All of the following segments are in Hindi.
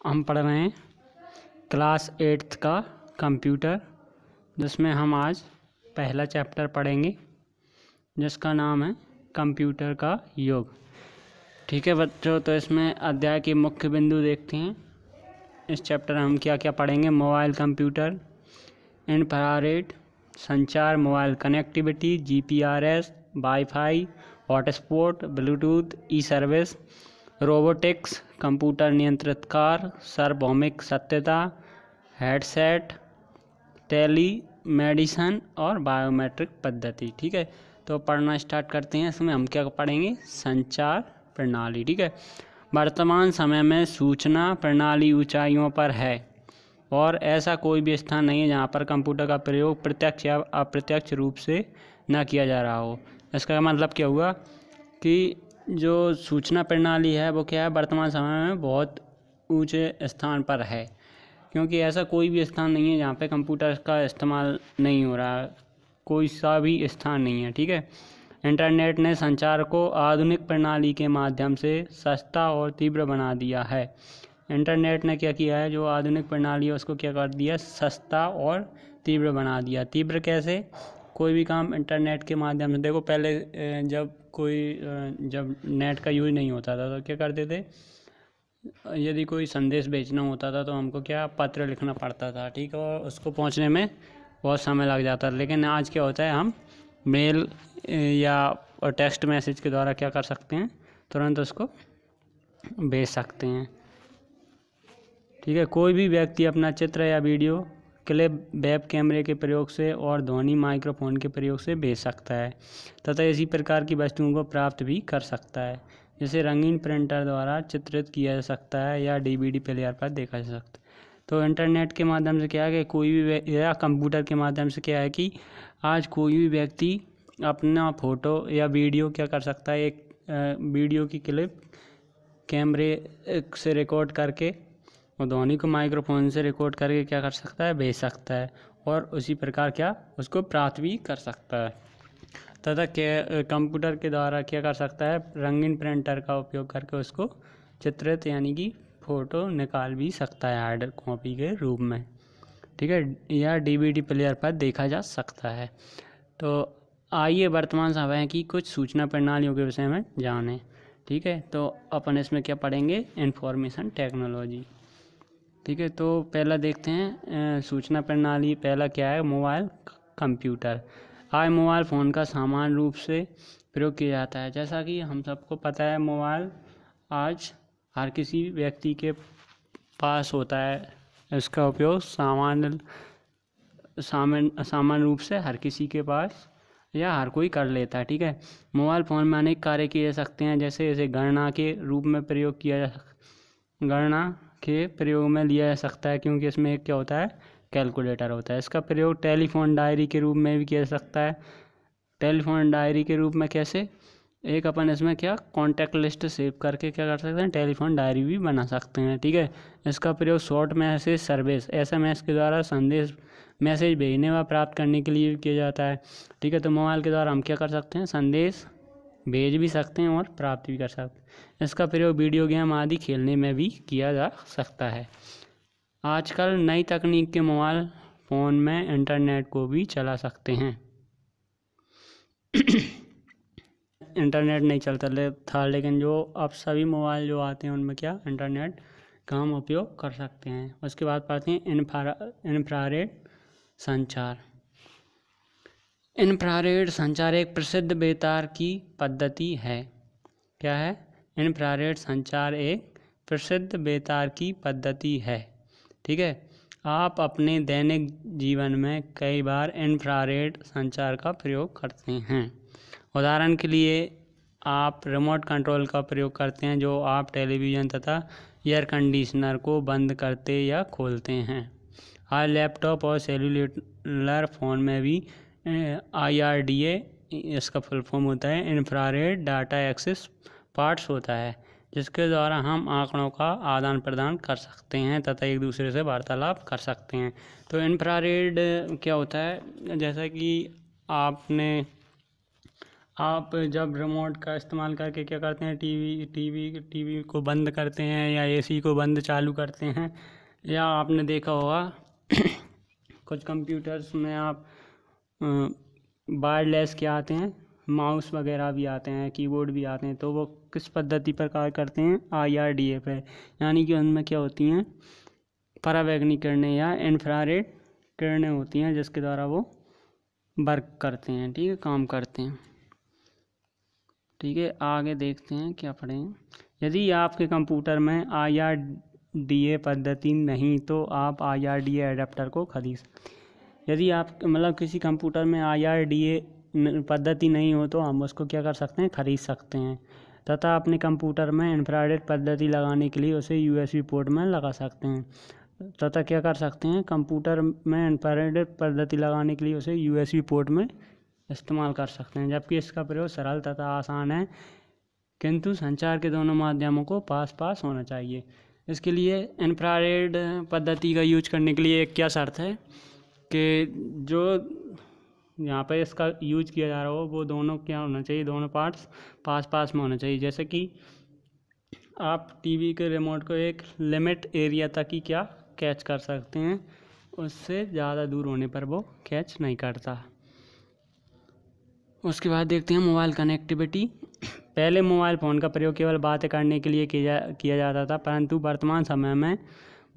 हम पढ़ रहे हैं क्लास 8th का कंप्यूटर, जिसमें हम आज पहला चैप्टर पढ़ेंगे जिसका नाम है कंप्यूटर का योग। ठीक है बच्चों, तो इसमें अध्याय के मुख्य बिंदु देखते हैं। इस चैप्टर में हम क्या क्या पढ़ेंगे। मोबाइल कंप्यूटर, इंफ्रारेड संचार, mobile connectivity, GPRS, wifi, hotspot, Bluetooth, e service, robotics, computer नियंत्रित कार, सार्वभौमिक सत्यता, हेडसेट, टेली मेडिसन और बायोमेट्रिक पद्धति। ठीक है, तो पढ़ना स्टार्ट करते हैं। इसमें हम क्या पढ़ेंगे, संचार प्रणाली। ठीक है, वर्तमान समय में सूचना प्रणाली ऊंचाइयों पर है और ऐसा कोई भी स्थान नहीं है जहां पर कंप्यूटर का प्रयोग प्रत्यक्ष या अप्रत्यक्ष रूप से न किया जा रहा हो। इसका मतलब क्या हुआ कि जो सूचना प्रणाली है वो क्या है, वर्तमान समय में बहुत ऊंचे स्थान पर है, क्योंकि ऐसा कोई भी स्थान नहीं है जहाँ पे कंप्यूटर का इस्तेमाल नहीं हो रहा, कोई सा भी स्थान नहीं है। ठीक है, इंटरनेट ने संचार को आधुनिक प्रणाली के माध्यम से सस्ता और तीव्र बना दिया है। इंटरनेट ने क्या किया है, जो आधुनिक प्रणाली है उसको क्या कर दिया, सस्ता और तीव्र बना दिया। तीव्र कैसे, कोई भी काम इंटरनेट के माध्यम से, देखो पहले जब नेट का यूज नहीं होता था तो क्या करते थे, यदि कोई संदेश भेजना होता था तो हमको क्या पत्र लिखना पड़ता था। ठीक है, और उसको पहुंचने में बहुत समय लग जाता था। लेकिन आज क्या होता है, हम मेल या टेक्स्ट मैसेज के द्वारा क्या कर सकते हैं, तुरंत उसको भेज सकते हैं। ठीक है, कोई भी व्यक्ति अपना चित्र या वीडियो क्लिप वेब कैमरे के प्रयोग से और ध्वनि माइक्रोफोन के प्रयोग से भेज सकता है तथा इसी प्रकार की वस्तुओं को प्राप्त भी कर सकता है, जिसे रंगीन प्रिंटर द्वारा चित्रित किया जा सकता है या डीवीडी प्लेयर पर देखा जा सकता है। तो इंटरनेट के माध्यम से क्या है कि कोई भी या कंप्यूटर के माध्यम से क्या है कि आज कोई भी व्यक्ति अपना फ़ोटो या वीडियो क्या कर सकता है, एक वीडियो की क्लिप कैमरे से रिकॉर्ड करके और ध्वनि को माइक्रोफोन से रिकॉर्ड करके क्या कर सकता है, भेज सकता है और उसी प्रकार क्या उसको प्राप्त भी कर सकता है। तथा कंप्यूटर के द्वारा क्या कर सकता है, रंगीन प्रिंटर का उपयोग करके उसको चित्रित यानी कि फ़ोटो निकाल भी सकता है हार्ड कॉपी के रूप में। ठीक है, या डीवीडी प्लेयर पर देखा जा सकता है। तो आइए वर्तमान समय की कुछ सूचना प्रणालियों के विषय में जानें। ठीक है, तो अपन इसमें क्या पढ़ेंगे, इंफॉर्मेशन टेक्नोलॉजी। ठीक है, तो पहला देखते हैं सूचना प्रणाली। पहला क्या है, मोबाइल कंप्यूटर। आज मोबाइल फ़ोन का सामान्य रूप से प्रयोग किया जाता है। जैसा कि हम सबको पता है, मोबाइल आज हर किसी व्यक्ति के पास होता है। इसका उपयोग सामान्य रूप से हर किसी के पास या हर कोई कर लेता है। ठीक है, मोबाइल फ़ोन में अनेक कार्य किए जा सकते हैं, जैसे इसे गणना के रूप में प्रयोग किया जा गणना के प्रयोग में लिया जा सकता है, क्योंकि इसमें एक क्या होता है, कैलकुलेटर होता है। इसका प्रयोग टेलीफोन डायरी के रूप में भी किया जा सकता है। टेलीफोन डायरी के रूप में कैसे, एक अपन इसमें क्या कॉन्टैक्ट लिस्ट सेव करके क्या कर सकते हैं, टेलीफोन डायरी भी बना सकते हैं। ठीक है, इसका प्रयोग शॉर्ट मैसेज सर्विस SMS के द्वारा मैसेज भेजने व प्राप्त करने के लिए किया जाता है। ठीक है, तो मोबाइल के द्वारा हम क्या कर सकते हैं, संदेश भेज भी सकते हैं और प्राप्त भी कर सकते हैं। इसका प्रयोग वीडियो गेम आदि खेलने में भी किया जा सकता है। आजकल नई तकनीक के मोबाइल फ़ोन में इंटरनेट को भी चला सकते हैं। इंटरनेट नहीं चलता था, लेकिन जो अब सभी मोबाइल जो आते हैं उनमें क्या इंटरनेट का हम उपयोग कर सकते हैं। उसके बाद पढ़ते हैं इंफ्रारेड संचार। इंफ्रारेड संचार एक प्रसिद्ध बेतार की पद्धति है। क्या है, इंफ्रारेड संचार एक प्रसिद्ध बेतार की पद्धति है। ठीक है, आप अपने दैनिक जीवन में कई बार इंफ्रारेड संचार का प्रयोग करते हैं। उदाहरण के लिए आप रिमोट कंट्रोल का प्रयोग करते हैं, जो आप टेलीविज़न तथा एयर कंडीशनर को बंद करते या खोलते हैं। आज लैपटॉप और सेलुलर फ़ोन में भी IRDA, इसका फुल फॉर्म होता है इंफ्रारेड डाटा एक्सेस पार्ट्स होता है, जिसके द्वारा हम आंकड़ों का आदान प्रदान कर सकते हैं तथा एक दूसरे से वार्तालाप कर सकते हैं। तो इंफ्रारेड क्या होता है, जैसा कि आप जब रिमोट का इस्तेमाल करके क्या करते हैं, टीवी को बंद करते हैं या एसी को बंद चालू करते हैं, या आपने देखा होगा कुछ कंप्यूटर्स में आप वायरलेस क्या आते हैं, माउस वगैरह भी आते हैं, कीबोर्ड भी आते हैं, तो वो किस पद्धति पर कार्य करते हैं, IRDA पे। यानी कि उनमें क्या होती हैं, परावैंगनी किरणें या इंफ्रारेड किरणें होती हैं, जिसके द्वारा वो वर्क करते हैं, ठीक है, काम करते हैं। ठीक है, आगे देखते हैं क्या पढ़ें। यदि आपके कंप्यूटर में IRDA पद्धति नहीं तो आप IRDA एडाप्टर को खरीद सकते हैं। यदि आप मतलब किसी कंप्यूटर में IRDA पद्धति नहीं हो तो हम उसको क्या कर सकते हैं, खरीद सकते हैं, तथा अपने कंप्यूटर में इंफ्रारेड पद्धति लगाने के लिए उसे USB पोर्ट में लगा सकते हैं, तथा क्या कर सकते हैं, कंप्यूटर में इंफ्रारेड पद्धति लगाने के लिए उसे USB पोर्ट में इस्तेमाल कर सकते हैं। जबकि इसका प्रयोग सरल तथा आसान है, किंतु संचार के दोनों माध्यमों को पास होना चाहिए। इसके लिए इंफ्रारेड पद्धति का यूज करने के लिए एक क्या शर्त है कि जो यहाँ पे इसका यूज किया जा रहा हो वो दोनों क्या होना चाहिए, दोनों पार्ट्स पास में होना चाहिए। जैसे कि आप टीवी के रिमोट को एक लिमिट एरिया तक ही क्या कैच कर सकते हैं, उससे ज़्यादा दूर होने पर वो कैच नहीं करता। उसके बाद देखते हैं मोबाइल कनेक्टिविटी। पहले मोबाइल फ़ोन का प्रयोग केवल बातें करने के लिए किया जाता था, परंतु वर्तमान समय में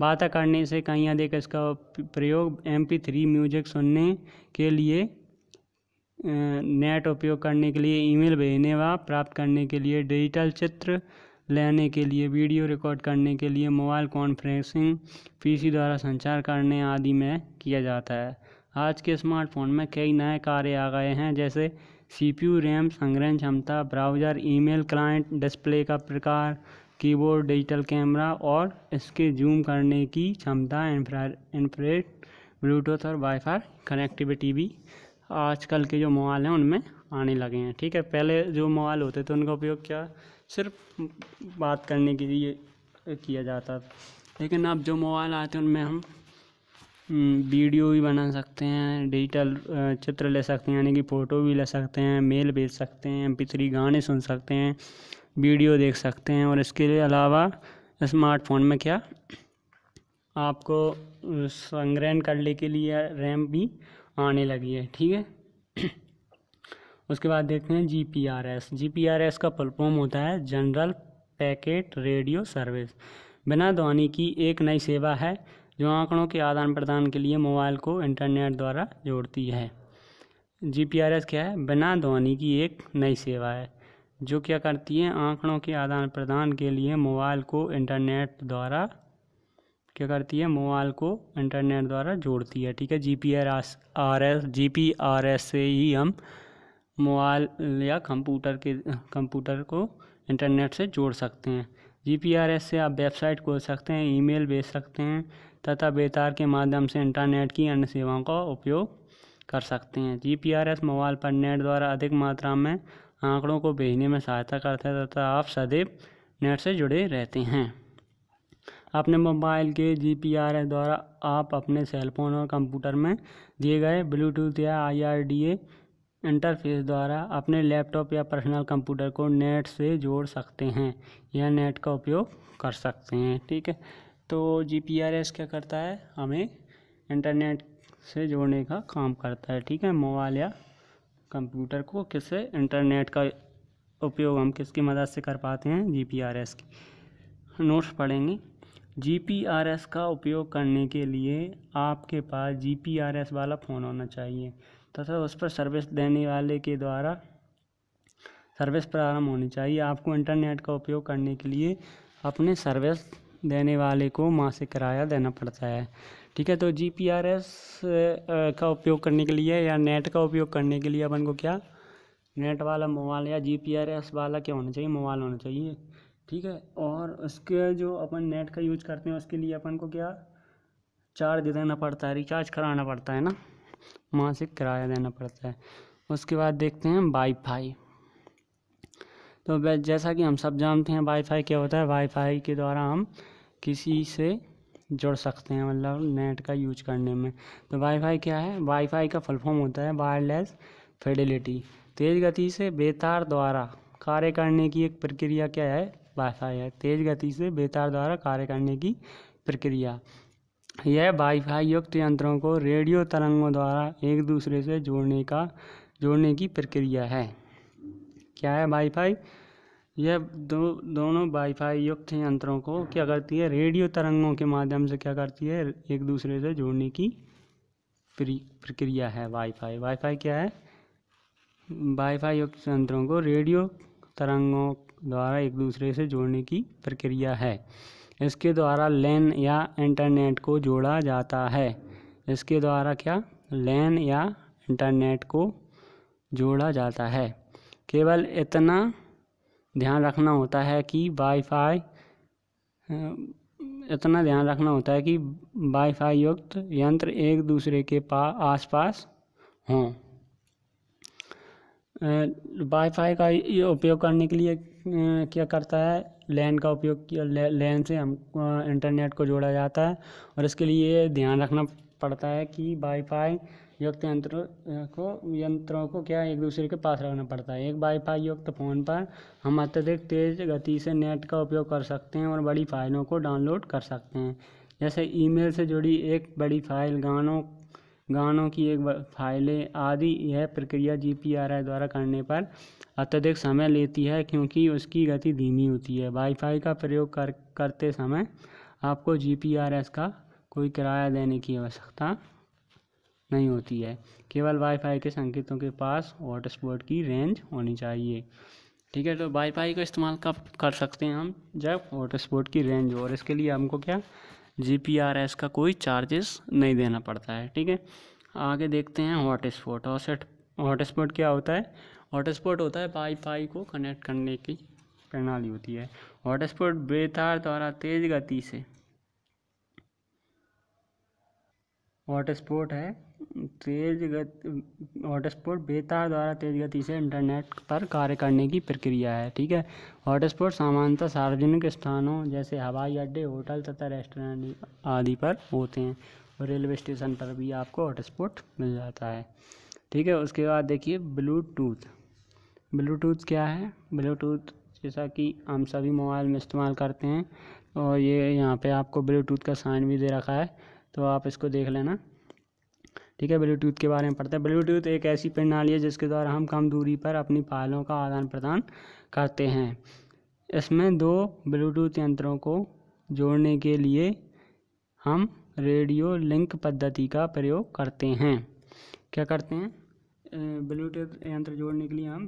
बातें करने से कहीं अधिक इसका प्रयोग MP3 म्यूजिक सुनने के लिए, नेट उपयोग करने के लिए, ईमेल भेजने व प्राप्त करने के लिए, डिजिटल चित्र लेने के लिए, वीडियो रिकॉर्ड करने के लिए, मोबाइल कॉन्फ्रेंसिंग, PC द्वारा संचार करने आदि में किया जाता है। आज के स्मार्टफोन में कई नए कार्य आ गए हैं, जैसे CPU, रैम, संग्रहण क्षमता, ब्राउज़र, ईमेल क्लाइंट, डिस्प्ले का प्रकार, कीबोर्ड, डिजिटल कैमरा और इसके जूम करने की क्षमता, इंफ्रारेड, ब्लूटूथ और वाईफाई कनेक्टिविटी भी आजकल के जो मोबाइल हैं उनमें आने लगे हैं। ठीक है, पहले जो मोबाइल होते थे उनका उपयोग क्या सिर्फ बात करने के लिए किया जाता था, लेकिन अब जो मोबाइल आते हैं उनमें हम वीडियो भी बना सकते हैं, डिजिटल चित्र ले सकते हैं, यानी कि फ़ोटो भी ले सकते हैं, मेल भेज सकते हैं, MP3 गाने सुन सकते हैं, वीडियो देख सकते हैं। और इसके अलावा स्मार्टफोन में क्या आपको संग्रहण करने के लिए रैम भी आने लगी है। ठीक है, उसके बाद देखते हैं GPRS का फुल फॉर्म होता है जनरल पैकेट रेडियो सर्विस। बिना ध्वनि की एक नई सेवा है जो आंकड़ों के आदान प्रदान के लिए मोबाइल को इंटरनेट द्वारा जोड़ती है। GPRS क्या है, बिना ध्वनि की एक नई सेवा है जो क्या करती है, आंकड़ों के आदान प्रदान के लिए मोबाइल को इंटरनेट द्वारा क्या करती है, मोबाइल को इंटरनेट द्वारा जोड़ती है। ठीक है, GPRS से ही हम मोबाइल या कंप्यूटर को इंटरनेट से जोड़ सकते हैं। GPRS से आप वेबसाइट खोल सकते हैं, ईमेल भेज सकते हैं तथा बेतार के माध्यम से इंटरनेट की अन्य सेवाओं का उपयोग कर सकते हैं। GPRS मोबाइल पर नेट द्वारा अधिक मात्रा में आंकड़ों को भेजने में सहायता करता है तथा आप सदैव नेट से जुड़े रहते हैं। अपने मोबाइल के GPRS द्वारा आप अपने सेलफोन और कंप्यूटर में दिए गए ब्लूटूथ या IRDA इंटरफेस द्वारा अपने लैपटॉप या पर्सनल कंप्यूटर को नेट से जोड़ सकते हैं या नेट का उपयोग कर सकते हैं। ठीक है, तो GPRS क्या करता है, हमें इंटरनेट से जोड़ने का काम करता है। ठीक है, मोबाइल या कंप्यूटर को किससे, इंटरनेट का उपयोग हम किसकी मदद से कर पाते हैं, GPRS की। नोट्स पढ़ेंगे। GPRS का उपयोग करने के लिए आपके पास GPRS वाला फ़ोन होना चाहिए तथा उस पर सर्विस देने वाले के द्वारा सर्विस प्रारंभ होनी चाहिए। आपको इंटरनेट का उपयोग करने के लिए अपने सर्विस देने वाले को मासिक किराया देना पड़ता है। ठीक है, तो GPRS का उपयोग करने के लिए या नेट का उपयोग करने के लिए अपन को क्या, नेट वाला मोबाइल या GPRS वाला क्या होना चाहिए, मोबाइल होना चाहिए। ठीक है, और उसके जो अपन नेट का यूज करते हैं उसके लिए अपन को क्या चार्ज देना पड़ता है, रिचार्ज कराना पड़ता है ना, मासिक किराया देना पड़ता है। उसके बाद देखते हैं वाईफाई। तो जैसा कि हम सब जानते हैं वाईफाई क्या होता है, वाईफाई के द्वारा हम किसी से जुड़ सकते हैं, मतलब नेट का यूज करने में। तो वाईफाई क्या है, वाईफाई का फुल फॉर्म होता है वायरलेस फिडेलिटी। तेज गति से बेतार द्वारा कार्य करने की एक प्रक्रिया क्या है? वाईफाई है। तेज गति से बेतार द्वारा कार्य करने की प्रक्रिया। यह वाईफाई युक्त यंत्रों को रेडियो तरंगों द्वारा एक दूसरे से जोड़ने की प्रक्रिया है। क्या है वाईफाई? यह दोनों वाईफाई युक्त यंत्रों को क्या करती है? रेडियो तरंगों के माध्यम से क्या करती है? एक दूसरे से जोड़ने की प्रक्रिया है वाईफाई। वाईफाई क्या है? वाईफाई युक्त यंत्रों को रेडियो तरंगों द्वारा एक दूसरे से जोड़ने की प्रक्रिया है। इसके द्वारा लैन या इंटरनेट को जोड़ा जाता है। इसके द्वारा क्या? लैन या इंटरनेट को जोड़ा जाता है। केवल इतना ध्यान रखना होता है कि वाईफाई युक्त यंत्र एक दूसरे के आसपास हों। वाईफाई का उपयोग करने के लिए क्या करता है? लैन का उपयोग किया। लैन से हम इंटरनेट को जोड़ा जाता है और इसके लिए ध्यान रखना पड़ता है कि वाईफाई युक्त यंत्रों को क्या एक दूसरे के पास रखना पड़ता है। एक वाईफाई युक्त फ़ोन पर हम अत्यधिक तेज़ गति से नेट का उपयोग कर सकते हैं और बड़ी फाइलों को डाउनलोड कर सकते हैं। जैसे ईमेल से जुड़ी एक बड़ी फाइल, गानों की एक फाइलें आदि। यह प्रक्रिया GPRS द्वारा करने पर अत्यधिक समय लेती है क्योंकि उसकी गति धीमी होती है। वाईफाई का प्रयोग करते समय आपको GPRS का कोई किराया देने की आवश्यकता नहीं होती है। केवल वाईफाई के संकेतों के पास हॉटस्पॉट की रेंज होनी चाहिए। ठीक है, तो वाईफाई का इस्तेमाल कब कर सकते हैं हम? जब हॉटस्पॉट की रेंज हो, और इसके लिए हमको क्या? GPRS का कोई चार्जेस नहीं देना पड़ता है। ठीक है, आगे देखते हैं हॉटस्पॉट। हॉटस्पॉट क्या होता है? हॉटस्पॉट होता है वाईफाई को कनेक्ट करने की प्रणाली होती है। हॉटस्पॉट बेतार द्वारा तेज गति से हॉटस्पॉट बेतार द्वारा तेज गति से इंटरनेट पर कार्य करने की प्रक्रिया है। ठीक है, हॉटस्पॉट सामान्यतः सार्वजनिक स्थानों जैसे हवाई अड्डे, होटल तथा रेस्टोरेंट आदि पर होते हैं और रेलवे स्टेशन पर भी आपको हॉटस्पॉट मिल जाता है। ठीक है, उसके बाद देखिए ब्लूटूथ। ब्लूटूथ क्या है? ब्लूटूथ जैसा कि हम सभी मोबाइल में इस्तेमाल करते हैं और ये यहाँ पे आपको ब्लूटूथ का साइन भी दे रखा है, तो आप इसको देख लेना। ठीक है, ब्लूटूथ के बारे में पढ़ते हैं। ब्लूटूथ एक ऐसी प्रणाली है जिसके द्वारा हम कम दूरी पर अपनी फाइलों का आदान प्रदान करते हैं। इसमें दो ब्लूटूथ यंत्रों को जोड़ने के लिए हम रेडियो लिंक पद्धति का प्रयोग करते हैं। क्या करते हैं? ब्लूटूथ यंत्र जोड़ने के लिए हम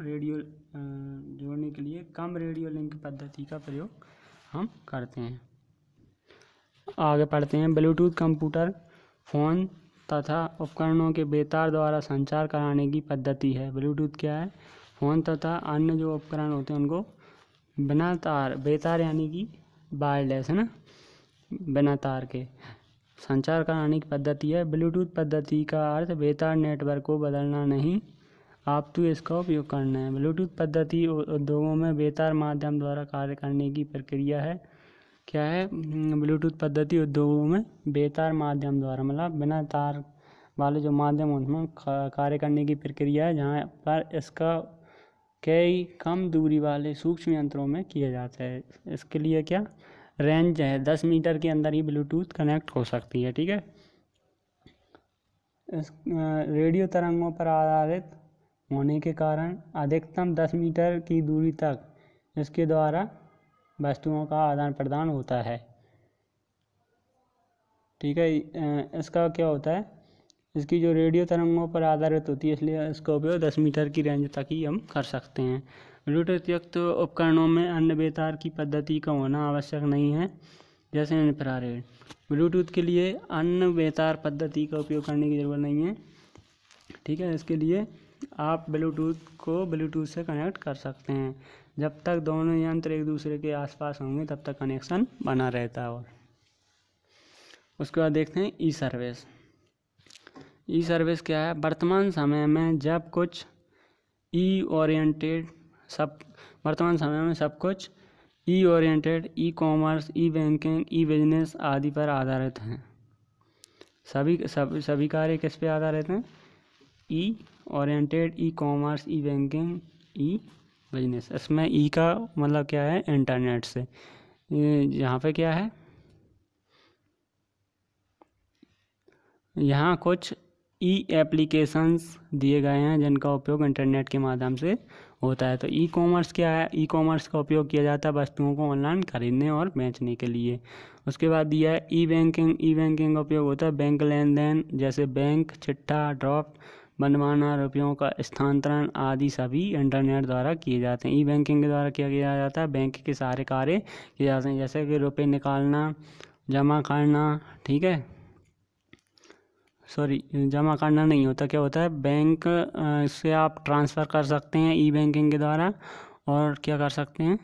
कम रेडियो लिंक पद्धति का प्रयोग हम करते हैं। आगे पढ़ते हैं। ब्लूटूथ कंप्यूटर, फ़ोन तथा उपकरणों के बेतार द्वारा संचार कराने की पद्धति है। ब्लूटूथ क्या है? फ़ोन तथा अन्य जो उपकरण होते हैं उनको बिना तार, बेतार यानी कि वायरलेस है ना, बिना तार के संचार कराने की पद्धति है। ब्लूटूथ पद्धति का अर्थ बेतार नेटवर्क को बदलना नहीं, अपितु इसका उपयोग करना है। ब्लूटूथ पद्धति उद्योगों में बेतार माध्यम द्वारा कार्य करने की प्रक्रिया है। क्या है? ब्लूटूथ पद्धति उद्योगों में बेतार माध्यम द्वारा, मतलब बिना तार वाले जो माध्यम उनमें कार्य करने की प्रक्रिया है, जहाँ पर इसका कई कम दूरी वाले सूक्ष्म यंत्रों में किया जाता है। इसके लिए क्या रेंज है? 10 मीटर के अंदर ही ब्लूटूथ कनेक्ट हो सकती है। ठीक है, इस रेडियो तरंगों पर आधारित होने के कारण अधिकतम 10 मीटर की दूरी तक इसके द्वारा वस्तुओं का आदान प्रदान होता है। ठीक है, इसका क्या होता है? इसकी जो रेडियो तरंगों पर आधारित होती है, इसलिए इसका उपयोग 10 मीटर की रेंज तक ही हम कर सकते हैं। ब्लूटूथ युक्त उपकरणों में अन्य बेतार की पद्धति का होना आवश्यक नहीं है, जैसे इंफ्रारेड। ब्लूटूथ के लिए अन्य बेतार पद्धति का उपयोग करने की ज़रूरत नहीं है। ठीक है, इसके लिए आप ब्लूटूथ से कनेक्ट कर सकते हैं। जब तक दोनों यंत्र एक दूसरे के आसपास होंगे तब तक कनेक्शन बना रहता है। और उसके बाद देखते हैं ई सर्विस। ई सर्विस क्या है? वर्तमान समय में सब कुछ ई ओरिएंटेड ई कॉमर्स, ई बैंकिंग, ई बिजनेस आदि पर आधारित हैं। सभी कार्य किस पे आधारित हैं? ई ओरिएंटेड, ई कॉमर्स, ई बैंकिंग, ई बिजनेस। इसमें ई का मतलब क्या है, इंटरनेट से। यहाँ पे क्या है, यहाँ कुछ ई एप्लीकेशंस दिए गए हैं जिनका उपयोग इंटरनेट के माध्यम से होता है। तो ई कॉमर्स क्या है, ई कॉमर्स का उपयोग किया जाता है वस्तुओं को ऑनलाइन खरीदने और बेचने के लिए। उसके बाद दिया है ई बैंकिंग, ई बैंकिंग का उपयोग होता है बैंक लेन देन, जैसे बैंक, चिट्ठा, ड्राफ्ट बनवाना, रुपयों का स्थानांतरण आदि सभी इंटरनेट द्वारा किए जाते हैं। ई बैंकिंग के द्वारा क्या किया जाता है, बैंक के सारे कार्य किए जाते हैं, जैसे कि रुपये निकालना, जमा करना, ठीक है, सॉरी जमा करना नहीं होता, क्या होता है, बैंक से आप ट्रांसफ़र कर सकते हैं ई बैंकिंग के द्वारा, और क्या कर सकते हैं,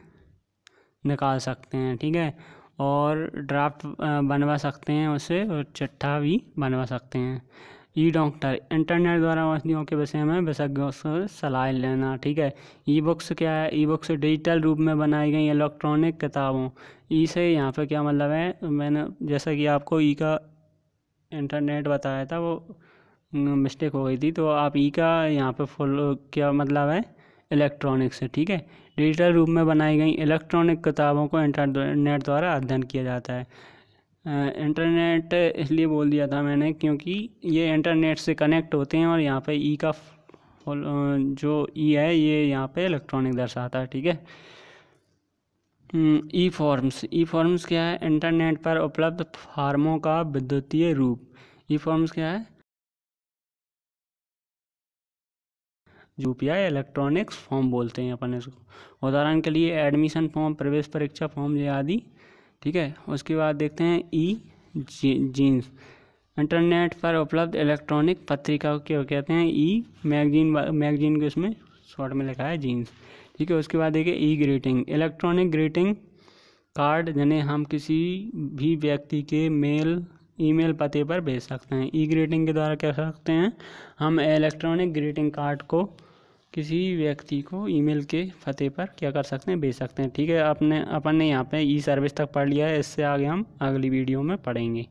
निकाल सकते हैं, ठीक है, और ड्राफ्ट बनवा सकते हैं उससे, और चिट्ठा भी बनवा सकते हैं। ई डॉक्टर, इंटरनेट द्वारा औषधियों के विषय में विशेषज्ञों से सलाह लेना, ठीक है। ई बुक्स क्या है, ई बुक्स डिजिटल रूप में बनाई गई इलेक्ट्रॉनिक किताबों। ई से यहाँ पे क्या मतलब है, मैंने जैसा कि आपको ई का इंटरनेट बताया था वो मिस्टेक हो गई थी, तो आप ई का यहाँ पे फुल क्या मतलब है, इलेक्ट्रॉनिक से, ठीक है। डिजिटल रूप में बनाई गई इलेक्ट्रॉनिक किताबों को इंटरनेट द्वारा अध्ययन किया जाता है। इंटरनेट इसलिए बोल दिया था मैंने क्योंकि ये इंटरनेट से कनेक्ट होते हैं, और यहाँ पे ई का जो ई है ये यहाँ पे इलेक्ट्रॉनिक दर्शाता है, ठीक है। ई फॉर्म्स, ई फॉर्म्स क्या है, इंटरनेट पर उपलब्ध फार्मों का विद्युतीय रूप। ई फॉर्म्स क्या है, यूपीआई इलेक्ट्रॉनिक्स फॉर्म बोलते हैं अपन इसको। उदाहरण के लिए एडमिशन फॉर्म, प्रवेश परीक्षा फॉर्म ये आदि, ठीक है। उसके बाद देखते हैं ई जीन्स, इंटरनेट पर उपलब्ध इलेक्ट्रॉनिक पत्रिका को कहते हैं ई मैगजीन, मैगजीन को इसमें शॉर्ट में लिखा है जीन्स, ठीक है। उसके बाद देखिए ई ग्रीटिंग, इलेक्ट्रॉनिक ग्रीटिंग कार्ड जिन्हें हम किसी भी व्यक्ति के मेल ईमेल पते पर भेज सकते हैं। ई ग्रीटिंग के द्वारा क्या कर सकते हैं, हम इलेक्ट्रॉनिक ग्रीटिंग कार्ड को किसी व्यक्ति को ईमेल के पते पर क्या कर सकते हैं, भेज सकते हैं, ठीक है। अपन ने यहाँ पे ई सर्विस तक पढ़ लिया है, इससे आगे हम अगली वीडियो में पढ़ेंगे।